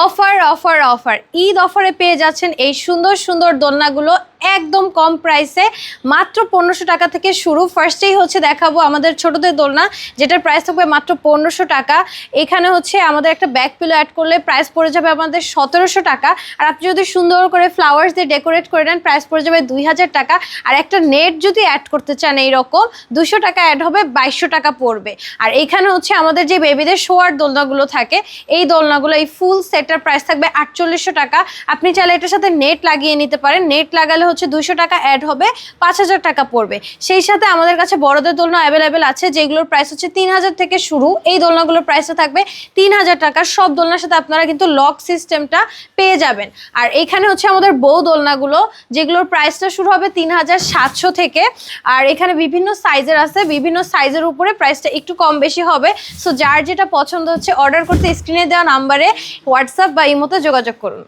Offer offer offer, Eid অফারে পেয়ে যাচ্ছেন এই সুন্দর সুন্দর দোলনাগুলো একদম কম প্রাইসে, মাত্র 1500 টাকা থেকে শুরু। ফার্স্টেই হচ্ছে দেখাবো আমাদের ছোটদের দোলনা, যেটার প্রাইস থাকবে মাত্র 1500 টাকা। এখানে হচ্ছে আমাদের একটা ব্যাক পিলো অ্যাড করলে প্রাইস পড়ে যাবে আমাদের 1700 টাকা। আর আপনি যদি সুন্দর করে ফ্লাওয়ার্স দিয়ে ডেকোরেট করে নেন, প্রাইস পড়ে যাবে 2000 টাকা। আর একটা নেট যদি অ্যাড করতে চান এইরকম 200 টাকা অ্যাড হবে, 2200 টাকা পড়বে। আর এখানে হচ্ছে আমাদের যে বেবিদের শোয়ার দোলনাগুলো থাকে, এই দোলনাগুলো এই ফুল সেটের প্রাইস থাকবে 4800 টাকা। আপনি চাইলে এটার সাথে নেট লাগিয়ে নিতে পারেন, নেট লাগালে হচ্ছে 200 টাকা অ্যাড হবে, 5000 টাকা পড়বে। সেই সাথে আমাদের কাছে বড়দের দোলনা অ্যাভেলেবেল আছে, যেগুলোর প্রাইস হচ্ছে 3000 থেকে শুরু। এই দোলনাগুলোর প্রাইসটা থাকবে 3000 টাকা। সব দোলনার সাথে আপনারা কিন্তু লক সিস্টেমটা পেয়ে যাবেন। আর এখানে হচ্ছে আমাদের বউ দোলনাগুলো, যেগুলোর প্রাইসটা শুরু হবে 3700 থেকে। আর এখানে বিভিন্ন সাইজের আছে, বিভিন্ন সাইজের উপরে প্রাইসটা একটু কম বেশি হবে। সো যার যেটা পছন্দ হচ্ছে অর্ডার করতে স্ক্রিনে দেওয়া নাম্বারে হোয়াটসঅ্যাপ বা ইমোতে যোগাযোগ করুন।